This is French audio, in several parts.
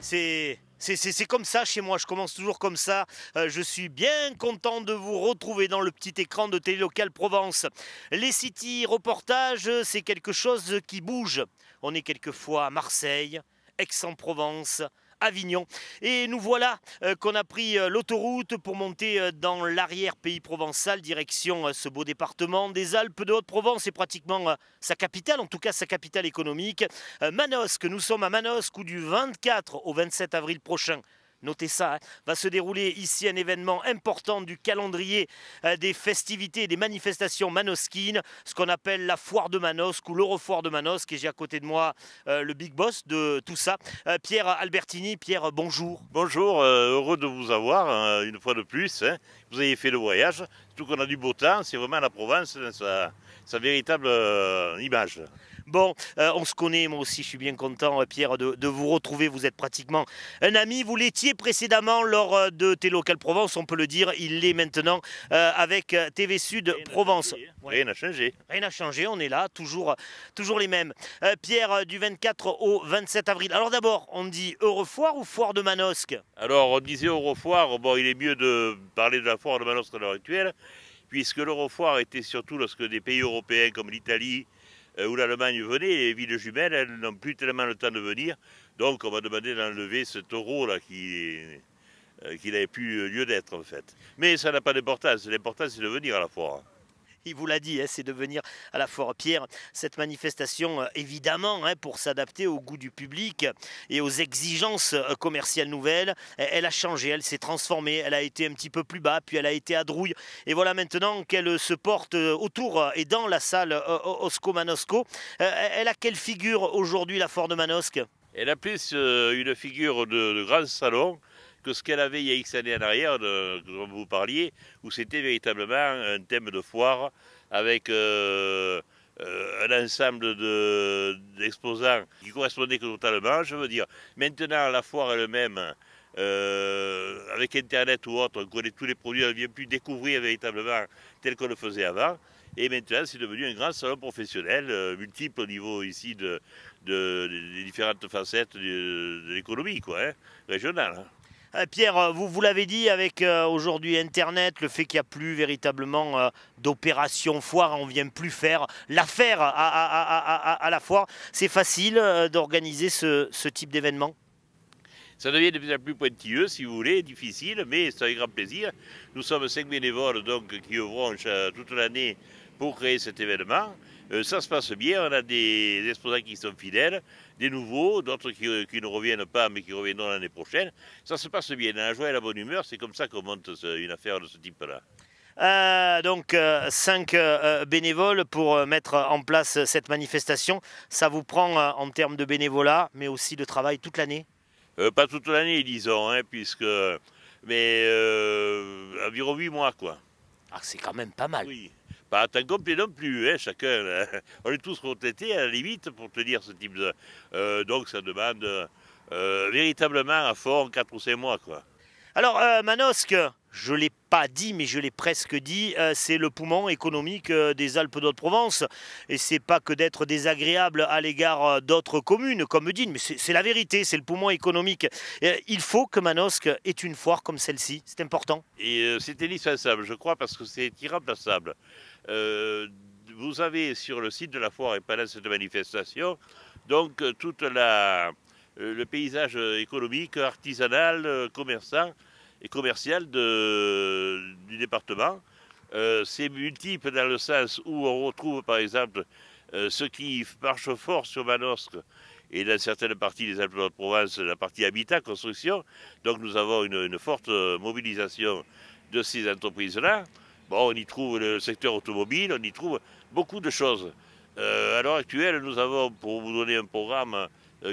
C'est comme ça chez moi, je commence toujours comme ça. Je suis bien content de vous retrouver dans le petit écran de Télé Locale Provence. Les City reportages, c'est quelque chose qui bouge. On est quelquefois à Marseille, Aix-en-Provence, Avignon. Et nous voilà qu'on a pris l'autoroute pour monter dans l'arrière-pays provençal, direction ce beau département des Alpes de Haute-Provence et pratiquement sa capitale, en tout cas sa capitale économique, Manosque. Nous sommes à Manosque où du 24 au 27 avril prochain, notez ça, hein, va se dérouler ici un événement important du calendrier des festivités et des manifestations manosquines, ce qu'on appelle la foire de Manosque ou l'Eurofoire de Manosque. Et j'ai à côté de moi le big boss de tout ça, Pierre Albertini. Pierre, bonjour. Bonjour, heureux de vous avoir une fois de plus. Hein. Vous avez fait le voyage, surtout qu'on a du beau temps, c'est vraiment la Provence, sa véritable image. Bon, on se connaît, moi aussi je suis bien content, Pierre, de vous retrouver. Vous êtes pratiquement un ami. Vous l'étiez précédemment lors de Télé Locale Provence, on peut le dire. Il l'est maintenant avec TV Sud Provence. Rien n'a changé. Rien n'a changé, on est là, toujours les mêmes. Pierre, du 24 au 27 avril. Alors d'abord, on dit Eurofoire ou Foire de Manosque? Alors, on disait Eurofoire, bon, il est mieux de parler de la foire de Manosque à l'heure actuelle, puisque l'Eurofoire était surtout lorsque des pays européens comme l'Italie, où l'Allemagne venait, les villes jumelles, elles n'ont plus tellement le temps de venir. Donc on m'a demandé d'enlever cet euro là qui n'avait plus lieu d'être en fait. Mais ça n'a pas d'importance, l'important c'est de venir à la foire. Il vous l'a dit, hein, c'est de venir à la foire. Pierre, cette manifestation, évidemment, hein, pour s'adapter au goût du public et aux exigences commerciales nouvelles, elle a changé, elle s'est transformée, elle a été un petit peu plus bas, puis elle a été à Drouille. Et voilà maintenant qu'elle se porte autour et dans la salle Osco Manosco. Elle a quelle figure aujourd'hui, la foire de Manosque? Elle a plus une figure de grand salon que ce qu'elle avait il y a X années en arrière, dont vous parliez, où c'était véritablement un thème de foire avec un ensemble d'exposants qui correspondaient totalement. Je veux dire, maintenant la foire elle-même, avec Internet ou autre, on connaît tous les produits, on ne vient plus découvrir véritablement tel qu'on le faisait avant. Et maintenant, c'est devenu un grand salon professionnel, multiple au niveau ici des différentes facettes de l'économie, quoi, hein, régionale. Hein. Pierre, vous l'avez dit, avec aujourd'hui Internet, le fait qu'il n'y a plus véritablement d'opération foire, on ne vient plus faire l'affaire à la foire. C'est facile d'organiser ce type d'événement? Ça devient de plus en plus pointilleux, si vous voulez, difficile, mais c'est avec grand plaisir. Nous sommes 5 bénévoles donc, qui œuvront toute l'année pour créer cet événement. Ça se passe bien, on a des exposants qui sont fidèles, des nouveaux, d'autres qui ne reviennent pas mais qui reviendront l'année prochaine. Ça se passe bien, dans la joie et la bonne humeur, c'est comme ça qu'on monte une affaire de ce type-là. Donc 5 bénévoles pour mettre en place cette manifestation. Ça vous prend en termes de bénévolat, mais aussi de travail toute l'année? Pas toute l'année, disons, hein, mais environ 8 mois, quoi. Ah, c'est quand même pas mal. Oui. Pas à temps complet non plus, hein, chacun. On est tous retraités à la limite pour te dire ce type de. Donc ça demande véritablement à fond 4 ou 5 mois, quoi. Alors Manosque, je ne l'ai pas dit, mais je l'ai presque dit, c'est le poumon économique des Alpes d'Haute-Provence. Et c'est pas que d'être désagréable à l'égard d'autres communes, comme dit, mais c'est la vérité, c'est le poumon économique. Il faut que Manosque ait une foire comme celle-ci, c'est important. Et c'est indispensable, je crois, parce que c'est irremplaçable. Vous avez sur le site de la foire et pendant cette manifestation, donc le paysage économique, artisanal, commerçant et commercial du département. C'est multiple dans le sens où on retrouve par exemple ce qui marche fort sur Manosque et dans certaines parties des Alpes de Haute-Provence, la partie habitat, construction. Donc nous avons une forte mobilisation de ces entreprises-là. Bon, on y trouve le secteur automobile, on y trouve beaucoup de choses. À l'heure actuelle, nous avons, pour vous donner un programme,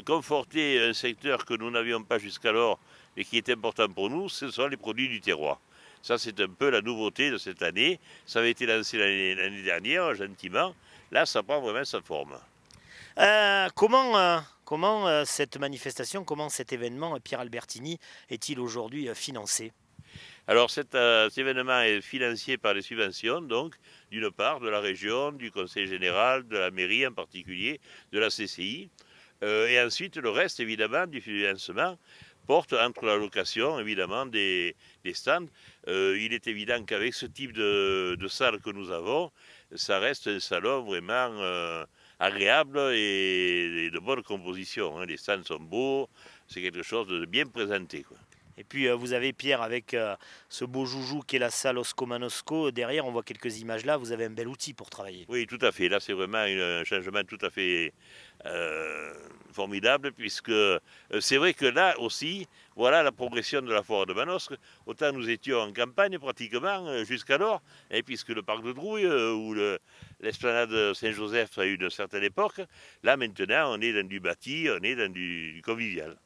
conforté un secteur que nous n'avions pas jusqu'alors et qui est important pour nous, ce sont les produits du terroir. Ça, c'est un peu la nouveauté de cette année. Ça avait été lancé l'année dernière, gentiment. Là, ça prend vraiment sa forme. Comment cette manifestation, comment cet événement, Pierre Albertini, est-il aujourd'hui financé? Alors cet événement est financé par les subventions, donc d'une part de la région, du Conseil général, de la mairie en particulier, de la CCI, et ensuite le reste évidemment du financement porte entre la location, évidemment, des stands. Il est évident qu'avec ce type de salle que nous avons, ça reste un salon vraiment agréable et de bonne composition. Les stands sont beaux, c'est quelque chose de bien présenté, quoi. Et puis vous avez Pierre avec ce beau joujou qui est la salle Osco Manosco. Derrière, on voit quelques images là. Vous avez un bel outil pour travailler. Oui, tout à fait. Là, c'est vraiment un changement tout à fait formidable, puisque c'est vrai que là aussi, voilà la progression de la foire de Manosque. Autant nous étions en campagne pratiquement jusqu'alors, et puisque le parc de Drouille ou l'esplanade Saint-Joseph a eu une certaine époque, là maintenant on est dans du bâti, on est dans du convivial.